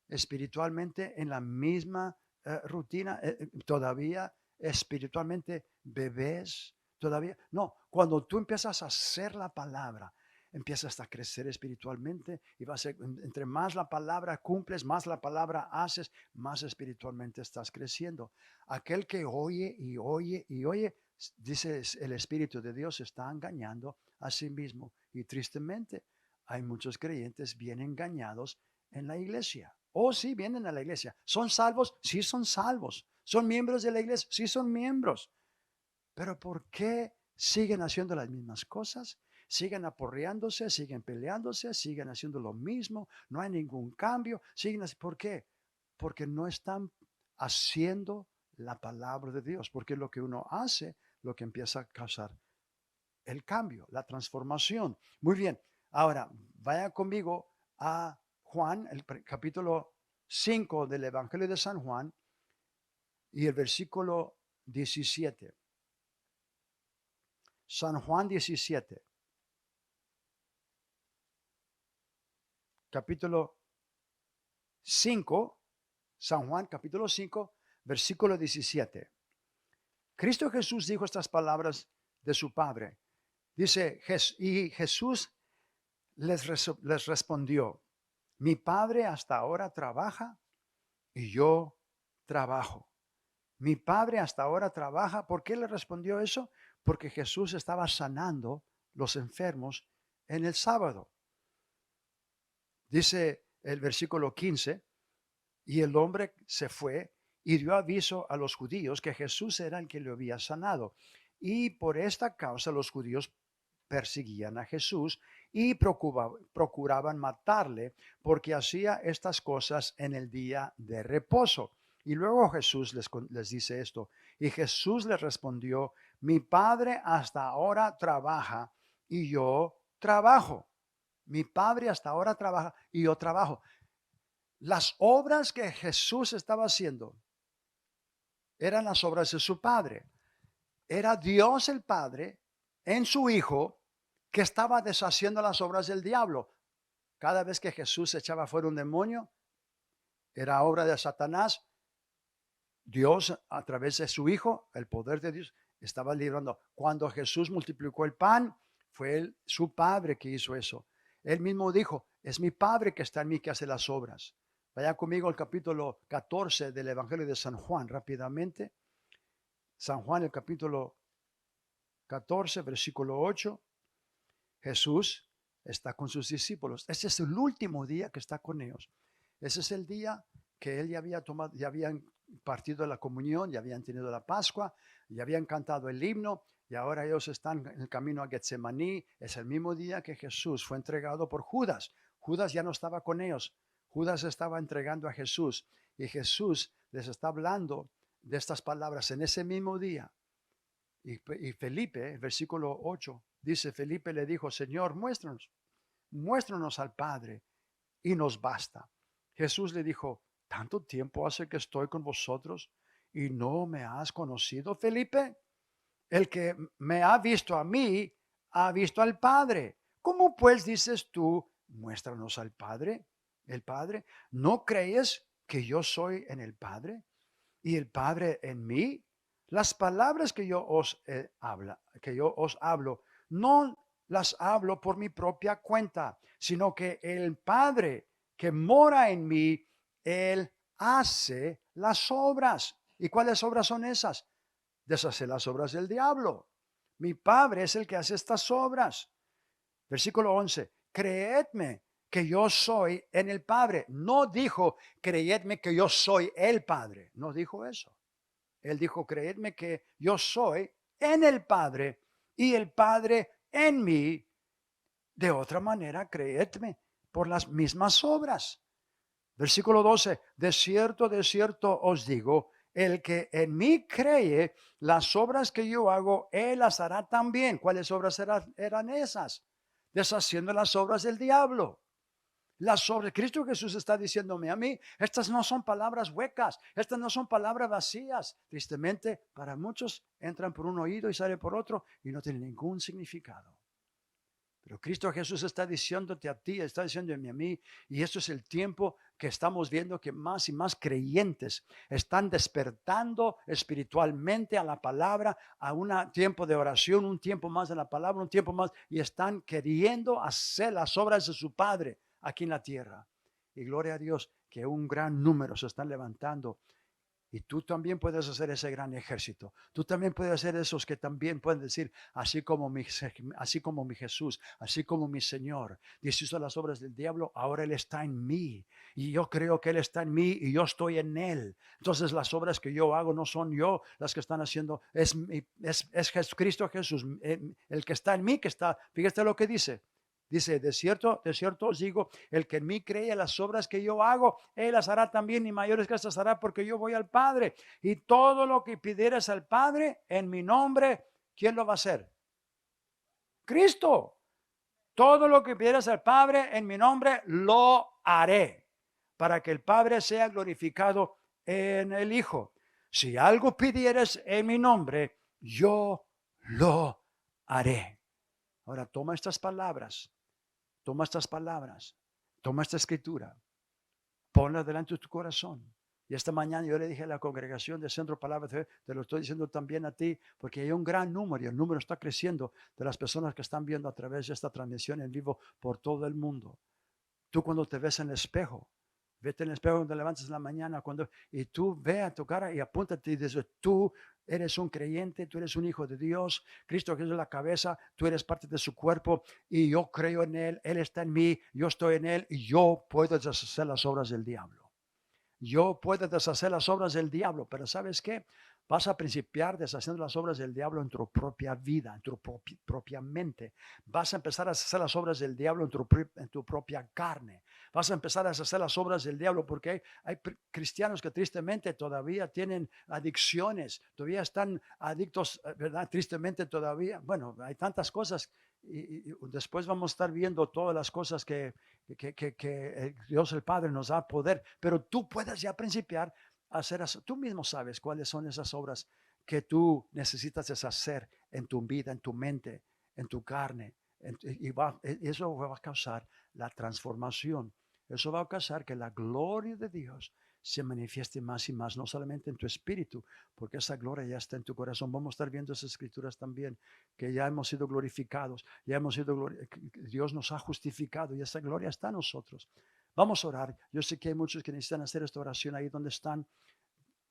espiritualmente en la misma rutina, todavía espiritualmente bebés, todavía. No, cuando tú empiezas a hacer la palabra, empiezas a crecer espiritualmente y va a ser, entre más la palabra cumples, más la palabra haces, más espiritualmente estás creciendo. Aquel que oye y oye y oye, dice el Espíritu de Dios, está engañando a sí mismo. Y tristemente hay muchos creyentes bien engañados en la iglesia. Oh, sí, vienen a la iglesia. ¿Son salvos? Sí, son salvos. ¿Son miembros de la iglesia? Sí, son miembros. Pero ¿por qué siguen haciendo las mismas cosas? Siguen aporreándose, siguen peleándose, siguen haciendo lo mismo. No hay ningún cambio. ¿Por qué? Porque no están haciendo la palabra de Dios. Porque lo que uno hace, lo que empieza a causar el cambio, la transformación. Muy bien. Ahora, vaya conmigo a Juan, el capítulo 5 del Evangelio de San Juan y el versículo 17. San Juan 17, capítulo 5, San Juan capítulo 5, versículo 17. Cristo Jesús dijo estas palabras de su Padre. Dice, y Jesús les respondió, mi Padre hasta ahora trabaja y yo trabajo. Mi Padre hasta ahora trabaja. ¿Por qué le respondió eso? Porque Jesús estaba sanando los enfermos en el sábado. Dice el versículo 15, y el hombre se fue y dio aviso a los judíos que Jesús era el que lo había sanado. Y por esta causa los judíos perseguían a Jesús y procuraban matarle porque hacía estas cosas en el día de reposo. Y luego Jesús les dice esto. Y Jesús les respondió, mi Padre hasta ahora trabaja y yo trabajo. Mi Padre hasta ahora trabaja y yo trabajo. Las obras que Jesús estaba haciendo eran las obras de su Padre. Era Dios el Padre en su Hijo que estaba deshaciendo las obras del diablo. Cada vez que Jesús echaba fuera un demonio, era obra de Satanás. Dios, a través de su Hijo, el poder de Dios, estaba librando. Cuando Jesús multiplicó el pan, fue su Padre que hizo eso. Él mismo dijo, es mi Padre que está en mí que hace las obras. Vaya conmigo al capítulo 14 del Evangelio de San Juan rápidamente. San Juan, el capítulo 14, versículo 8. Jesús está con sus discípulos. Ese es el último día que está con ellos. Ese es el día que él ya había tomado, ya habían partido la comunión, ya habían tenido la Pascua, ya habían cantado el himno y ahora ellos están en el camino a Getsemaní. Es el mismo día que Jesús fue entregado por Judas. Judas ya no estaba con ellos. Judas estaba entregando a Jesús y Jesús les está hablando de estas palabras en ese mismo día. Y Felipe, versículo 8, dice, Felipe le dijo, Señor, muéstranos al Padre y nos basta. Jesús le dijo, ¿tanto tiempo hace que estoy con vosotros y no me has conocido, Felipe? El que me ha visto a mí, ha visto al Padre. ¿Cómo pues dices tú, muéstranos al Padre? El Padre, ¿no crees que yo soy en el Padre y el Padre en mí? Las palabras que yo os hablo, no las hablo por mi propia cuenta, sino que el Padre que mora en mí, Él hace las obras. ¿Y cuáles obras son esas? Deshacer las obras del diablo. Mi Padre es el que hace estas obras. Versículo 11. Creedme que yo soy en el Padre. No dijo, creedme que yo soy el Padre. No dijo eso. Él dijo, creedme que yo soy en el Padre y el Padre en mí. De otra manera, creedme por las mismas obras. Versículo 12, de cierto os digo, el que en mí cree, las obras que yo hago, él las hará también. ¿Cuáles obras eran esas? Deshaciendo las obras del diablo. Las obras, Cristo Jesús está diciéndome a mí, estas no son palabras huecas, estas no son palabras vacías. Tristemente, para muchos entran por un oído y salen por otro y no tienen ningún significado. Pero Cristo Jesús está diciéndote a ti, está diciéndome a mí, y esto es el tiempo que estamos viendo que más y más creyentes están despertando espiritualmente a la palabra, a un tiempo de oración, un tiempo más de la palabra, un tiempo más, y están queriendo hacer las obras de su Padre aquí en la tierra. Y gloria a Dios que un gran número se están levantando Y tú también puedes hacer ese gran ejército. Tú también puedes ser esos que también pueden decir, así como mi Jesús, así como mi Señor, deshizo las obras del diablo, ahora Él está en mí. Y yo creo que Él está en mí y yo estoy en Él. Entonces las obras que yo hago no son yo las que están haciendo, es Jesucristo Jesús, el que está en mí, que está, fíjate lo que dice. Dice, de cierto os digo, el que en mí cree las obras que yo hago, él las hará también y mayores que estas hará porque yo voy al Padre. Y todo lo que pidieras al Padre en mi nombre, ¿quién lo va a hacer? Cristo. Todo lo que pidieras al Padre en mi nombre, lo haré para que el Padre sea glorificado en el Hijo. Si algo pidieras en mi nombre, yo lo haré. Ahora toma estas palabras. Toma estas palabras, toma esta escritura, ponla delante de tu corazón. Y esta mañana yo le dije a la congregación de Centro Palabra de Fe, te lo estoy diciendo también a ti, porque hay un gran número y el número está creciendo de las personas que están viendo a través de esta transmisión en vivo por todo el mundo. Tú cuando te ves en el espejo, vete en el espejo cuando te levantas en la mañana y tú ve a tu cara y apúntate y dices, tú eres un creyente, tú eres un hijo de Dios, Cristo Jesús es la cabeza, tú eres parte de su cuerpo y yo creo en Él, Él está en mí, yo estoy en Él y yo puedo deshacer las obras del diablo. Yo puedo deshacer las obras del diablo, pero ¿sabes qué? Vas a principiar deshaciendo las obras del diablo en tu propia vida, en tu propia mente. Vas a empezar a hacer las obras del diablo en tu propia carne. Vas a empezar a hacer las obras del diablo porque hay cristianos que tristemente todavía tienen adicciones, todavía están adictos, ¿verdad? Tristemente todavía. Bueno, hay tantas cosas y después vamos a estar viendo todas las cosas que Dios el Padre nos da poder, pero tú puedes ya principiar a hacer eso. Tú mismo sabes cuáles son esas obras que tú necesitas deshacer en tu vida, en tu mente, en tu carne. Eso va a causar la transformación. Eso va a causar que la gloria de Dios se manifieste más y más, no solamente en tu espíritu, porque esa gloria ya está en tu corazón. Vamos a estar viendo esas escrituras también, que ya hemos sido glorificados, ya hemos sido, Dios nos ha justificado y esa gloria está en nosotros. Vamos a orar. Yo sé que hay muchos que necesitan hacer esta oración ahí donde están.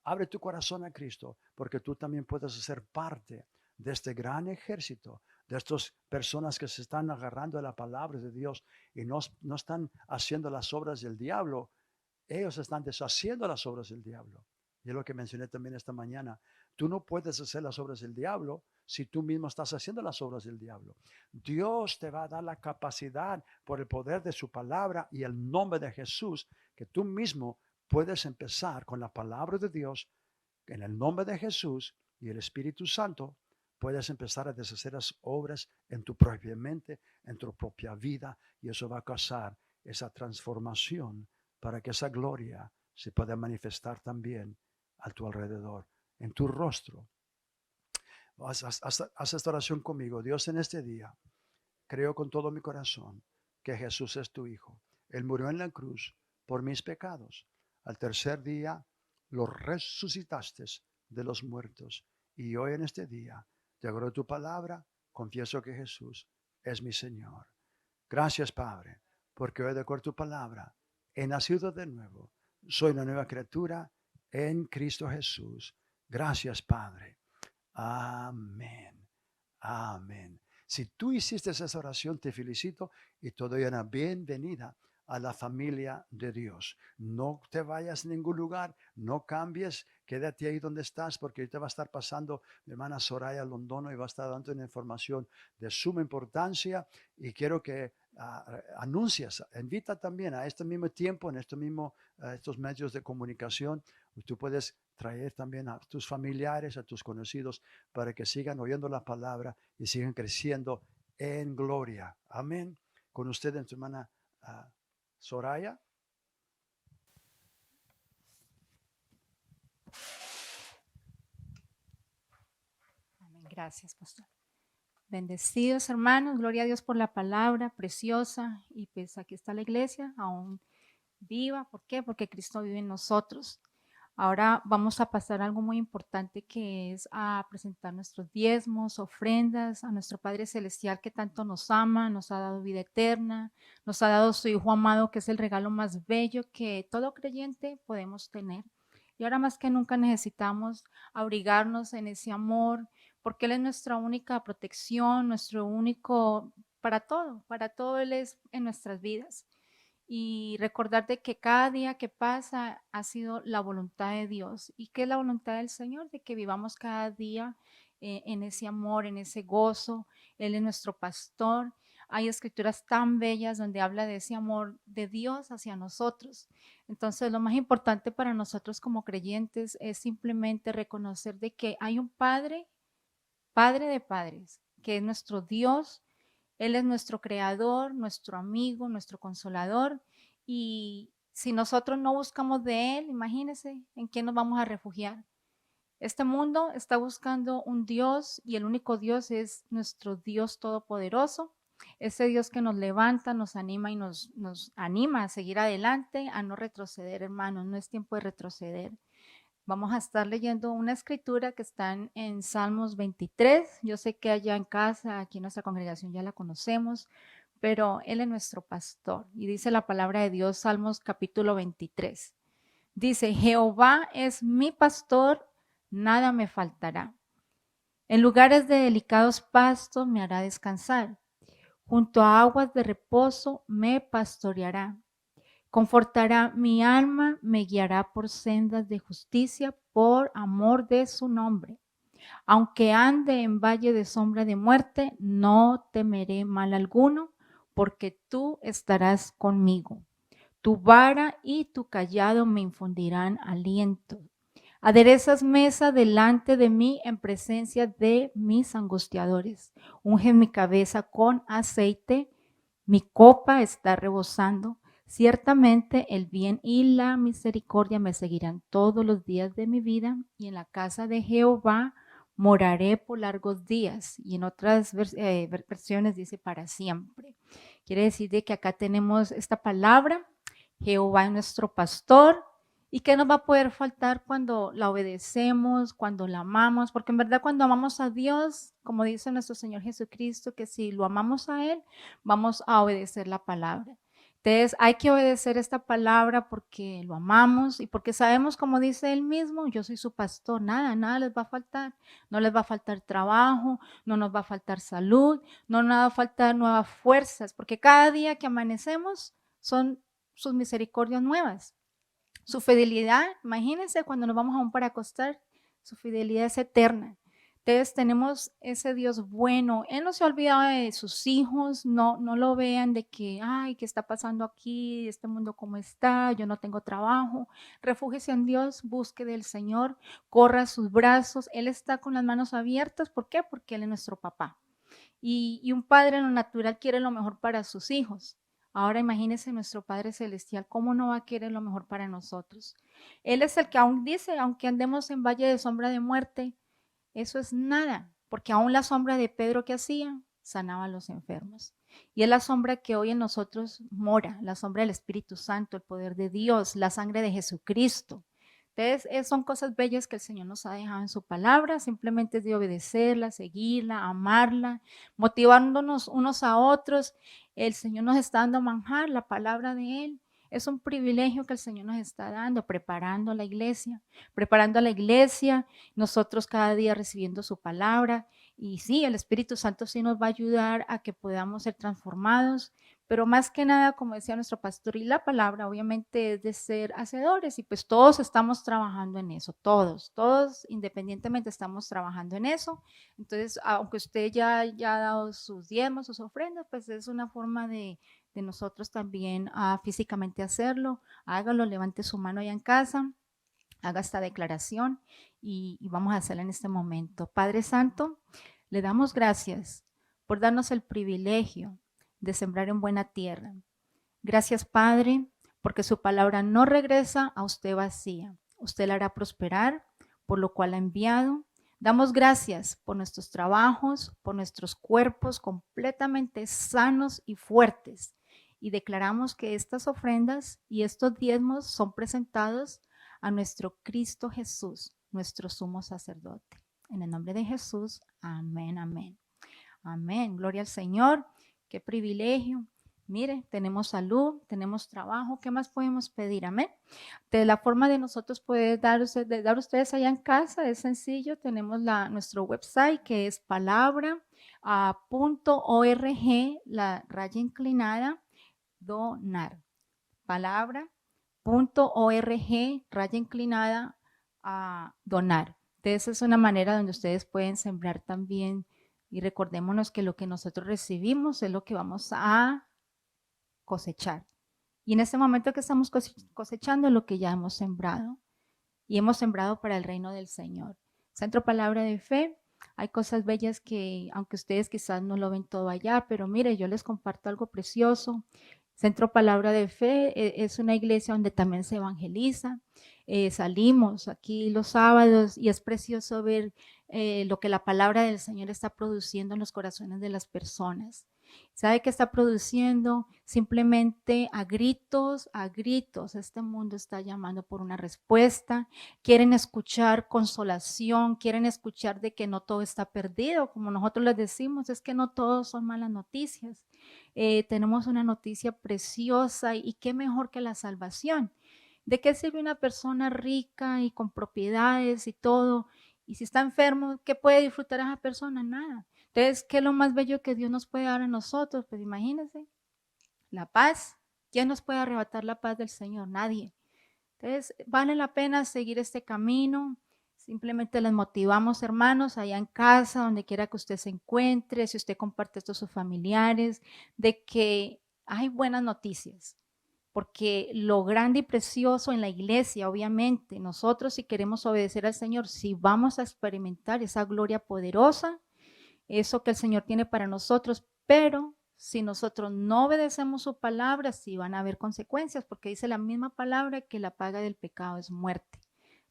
Abre tu corazón a Cristo, porque tú también puedes ser parte de este gran ejército, de estas personas que se están agarrando a la palabra de Dios y no están haciendo las obras del diablo. Ellos están deshaciendo las obras del diablo. Y es lo que mencioné también esta mañana. Tú no puedes hacer las obras del diablo si tú mismo estás haciendo las obras del diablo. Dios te va a dar la capacidad por el poder de su palabra y el nombre de Jesús, que tú mismo puedes empezar con la palabra de Dios, en el nombre de Jesús y el Espíritu Santo. Puedes empezar a deshacer las obras en tu propia mente, en tu propia vida, y eso va a causar esa transformación para que esa gloria se pueda manifestar también a tu alrededor, en tu rostro. Haz esta oración conmigo. Dios, en este día, creo con todo mi corazón que Jesús es tu Hijo. Él murió en la cruz por mis pecados. Al tercer día lo resucitaste de los muertos. Y hoy en este día, de acuerdo a tu palabra, confieso que Jesús es mi Señor. Gracias, Padre, porque hoy de acuerdo a tu palabra he nacido de nuevo. Soy una nueva criatura en Cristo Jesús. Gracias, Padre. Amén. Amén. Si tú hiciste esa oración, te felicito y te doy una bienvenida a la familia de Dios. No te vayas a ningún lugar, no cambies, quédate ahí donde estás, porque ahorita va a estar pasando mi hermana Soraya Londono y va a estar dando una información de suma importancia y quiero que anuncias, invita también a este mismo tiempo, en estos medios de comunicación, tú puedes traer también a tus familiares, a tus conocidos, para que sigan oyendo la palabra y sigan creciendo en gloria. Amén. Con usted, en su hermana Soraya. Amén. Gracias, pastor. Bendecidos hermanos, gloria a Dios por la palabra preciosa. Y pues aquí está la iglesia, aún viva. ¿Por qué? Porque Cristo vive en nosotros. Ahora vamos a pasar a algo muy importante, que es a presentar nuestros diezmos, ofrendas a nuestro Padre Celestial, que tanto nos ama, nos ha dado vida eterna, nos ha dado su Hijo amado, que es el regalo más bello que todo creyente podemos tener. Y ahora más que nunca necesitamos abrigarnos en ese amor, porque Él es nuestra única protección, nuestro único, para todo Él es en nuestras vidas. Y recordar de que cada día que pasa ha sido la voluntad de Dios. ¿Y qué es la voluntad del Señor? De que vivamos cada día en ese amor, en ese gozo. Él es nuestro pastor. Hay escrituras tan bellas donde habla de ese amor de Dios hacia nosotros. Entonces, lo más importante para nosotros como creyentes es simplemente reconocer de que hay un Padre, Padre de padres, que es nuestro Dios. Él es nuestro creador, nuestro amigo, nuestro consolador. Y si nosotros no buscamos de Él, imagínense en qué nos vamos a refugiar. Este mundo está buscando un Dios y el único Dios es nuestro Dios todopoderoso. Ese Dios que nos levanta, nos anima y nos anima a seguir adelante, a no retroceder, hermanos. No es tiempo de retroceder. Vamos a estar leyendo una escritura que está en Salmos 23. Yo sé que allá en casa, aquí en nuestra congregación ya la conocemos, pero Él es nuestro pastor. Y dice la palabra de Dios, Salmos capítulo 23. Dice, Jehová es mi pastor, nada me faltará. En lugares de delicados pastos me hará descansar. Junto a aguas de reposo me pastoreará. Confortará mi alma, me guiará por sendas de justicia por amor de su nombre. Aunque ande en valle de sombra de muerte, no temeré mal alguno, porque tú estarás conmigo. Tu vara y tu callado me infundirán aliento. Aderezas mesa delante de mí en presencia de mis angustiadores. Unge mi cabeza con aceite, mi copa está rebosando. Ciertamente el bien y la misericordia me seguirán todos los días de mi vida, y en la casa de Jehová moraré por largos días. Y en otras versiones dice para siempre. Quiere decir de que acá tenemos esta palabra, Jehová es nuestro pastor. ¿Y qué nos va a poder faltar cuando la obedecemos, cuando la amamos? Porque en verdad cuando amamos a Dios, como dice nuestro Señor Jesucristo, que si lo amamos a Él, vamos a obedecer la palabra. Entonces hay que obedecer esta palabra porque lo amamos y porque sabemos, como dice Él mismo, yo soy su pastor, nada les va a faltar. No les va a faltar trabajo, no nos va a faltar salud, no nos va a faltar nuevas fuerzas, porque cada día que amanecemos son sus misericordias nuevas. Su fidelidad, imagínense cuando nos vamos aún para acostar, su fidelidad es eterna. Entonces tenemos ese Dios bueno. Él no se ha olvidado de sus hijos, no lo vean de que, ay, ¿qué está pasando aquí? Este mundo cómo está, yo no tengo trabajo. Refúgiese en Dios, busque del Señor, corra a sus brazos. Él está con las manos abiertas. ¿Por qué? Porque Él es nuestro papá. Y un padre en lo natural quiere lo mejor para sus hijos. Ahora imagínense nuestro Padre Celestial, ¿cómo no va a querer lo mejor para nosotros? Él es el que aún dice, aunque andemos en valle de sombra de muerte, eso es nada, porque aún la sombra de Pedro que hacía, sanaba a los enfermos. Y es la sombra que hoy en nosotros mora, la sombra del Espíritu Santo, el poder de Dios, la sangre de Jesucristo. Entonces, son cosas bellas que el Señor nos ha dejado en su palabra, simplemente es de obedecerla, seguirla, amarla, motivándonos unos a otros. El Señor nos está dando manjar, la palabra de Él. Es un privilegio que el Señor nos está dando, preparando a la iglesia, nosotros cada día recibiendo su palabra. Y sí, el Espíritu Santo sí nos va a ayudar a que podamos ser transformados, pero más que nada, como decía nuestro pastor, y la palabra obviamente es de ser hacedores, y pues todos estamos trabajando en eso, todos independientemente estamos trabajando en eso. Entonces, aunque usted ya ha dado sus diezmos, sus ofrendas, pues es una forma de nosotros también físicamente hacerlo. Hágalo, levante su mano allá en casa, haga esta declaración y vamos a hacerla en este momento. Padre Santo, le damos gracias por darnos el privilegio de sembrar en buena tierra. Gracias, Padre, porque su palabra no regresa a usted vacía. Usted la hará prosperar, por lo cual ha enviado. Damos gracias por nuestros trabajos, por nuestros cuerpos completamente sanos y fuertes. Y declaramos que estas ofrendas y estos diezmos son presentados a nuestro Cristo Jesús, nuestro sumo sacerdote. En el nombre de Jesús, amén, amén. Amén, gloria al Señor. Qué privilegio Mire, tenemos salud, tenemos trabajo, ¿qué más podemos pedir? Amén. De la forma de nosotros poder dar ustedes allá en casa es sencillo. Tenemos nuestro website que es palabra.org, la raya inclinada, donar. Palabra.org, raya inclinada, a donar. Entonces es una manera donde ustedes pueden sembrar también, y recordémonos que lo que nosotros recibimos es lo que vamos a cosechar. Y en este momento que estamos cosechando lo que ya hemos sembrado, y hemos sembrado para el reino del Señor. Centro Palabra de Fe, hay cosas bellas que, aunque ustedes quizás no lo ven todo allá, pero mire, yo les comparto algo precioso. Centro Palabra de Fe es una iglesia donde también se evangeliza. Salimos aquí los sábados y es precioso ver lo que la palabra del Señor está produciendo en los corazones de las personas. ¿Sabe qué está produciendo? Simplemente a gritos, este mundo está llamando por una respuesta. Quieren escuchar consolación, quieren escuchar de que no todo está perdido, como nosotros les decimos, es que no todo son malas noticias. Tenemos una noticia preciosa y qué mejor que la salvación. ¿De qué sirve una persona rica y con propiedades y todo? Y si está enfermo, ¿qué puede disfrutar esa persona? Nada. Entonces, ¿qué es lo más bello que Dios nos puede dar a nosotros? Pues imagínense, la paz. ¿Quién nos puede arrebatar la paz del Señor? Nadie. Entonces, vale la pena seguir este camino. Simplemente les motivamos, hermanos, allá en casa, donde quiera que usted se encuentre, si usted comparte esto a sus familiares, de que hay buenas noticias. Porque lo grande y precioso en la iglesia, obviamente, nosotros si queremos obedecer al Señor, si vamos a experimentar esa gloria poderosa, eso que el Señor tiene para nosotros, pero si nosotros no obedecemos su palabra, sí van a haber consecuencias, porque dice la misma palabra que la paga del pecado es muerte.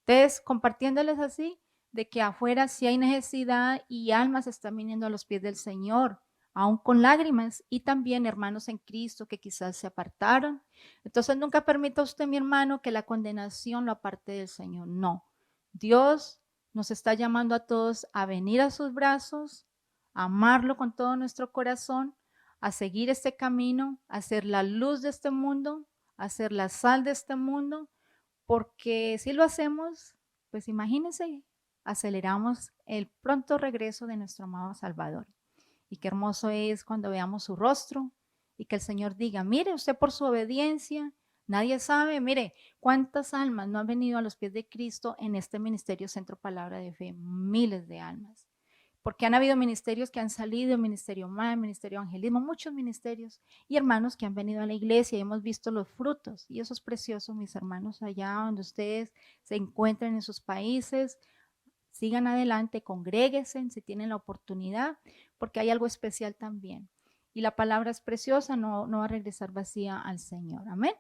Entonces, compartiéndoles así, de que afuera sí hay necesidad y almas están viniendo a los pies del Señor, aún con lágrimas, y también hermanos en Cristo que quizás se apartaron. Entonces, nunca permita usted, mi hermano, que la condenación lo aparte del Señor. No, Dios nos está llamando a todos a venir a sus brazos, a amarlo con todo nuestro corazón, a seguir este camino, a ser la luz de este mundo, a ser la sal de este mundo, porque si lo hacemos, pues imagínense, aceleramos el pronto regreso de nuestro amado Salvador. Y qué hermoso es cuando veamos su rostro y que el Señor diga, mire usted por su obediencia, nadie sabe, mire cuántas almas no han venido a los pies de Cristo en este ministerio Centro Palabra de Fe, miles de almas. Porque han habido ministerios que han salido, Ministerio MAE, Ministerio Evangelismo, muchos ministerios y hermanos que han venido a la iglesia y hemos visto los frutos. Y eso es precioso, mis hermanos, allá donde ustedes se encuentren en sus países. Sigan adelante, congréguense si tienen la oportunidad, porque hay algo especial también. Y la palabra es preciosa, no va a regresar vacía al Señor. Amén.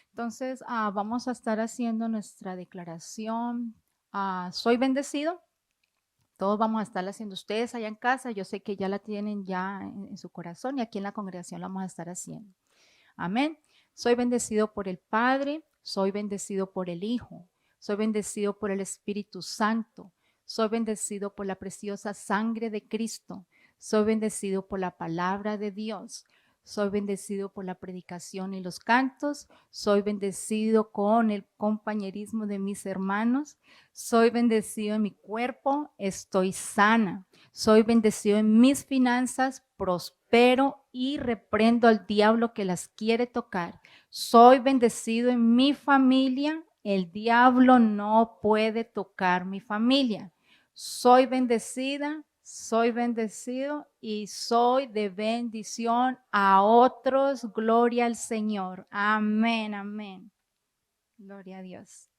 Entonces, vamos a estar haciendo nuestra declaración. Soy bendecido. Todos vamos a estarla haciendo ustedes allá en casa. Yo sé que ya la tienen ya en su corazón y aquí en la congregación la vamos a estar haciendo. Amén. Soy bendecido por el Padre, soy bendecido por el Hijo, soy bendecido por el Espíritu Santo, soy bendecido por la preciosa sangre de Cristo, soy bendecido por la palabra de Dios, soy bendecido por la predicación y los cantos, soy bendecido con el compañerismo de mis hermanos, soy bendecido en mi cuerpo, estoy sana, soy bendecido en mis finanzas, prospero y reprendo al diablo que las quiere tocar. Soy bendecido en mi familia, el diablo no puede tocar mi familia. Soy bendecida, soy bendecido y soy de bendición a otros. Gloria al Señor. Amén, amén. Gloria a Dios.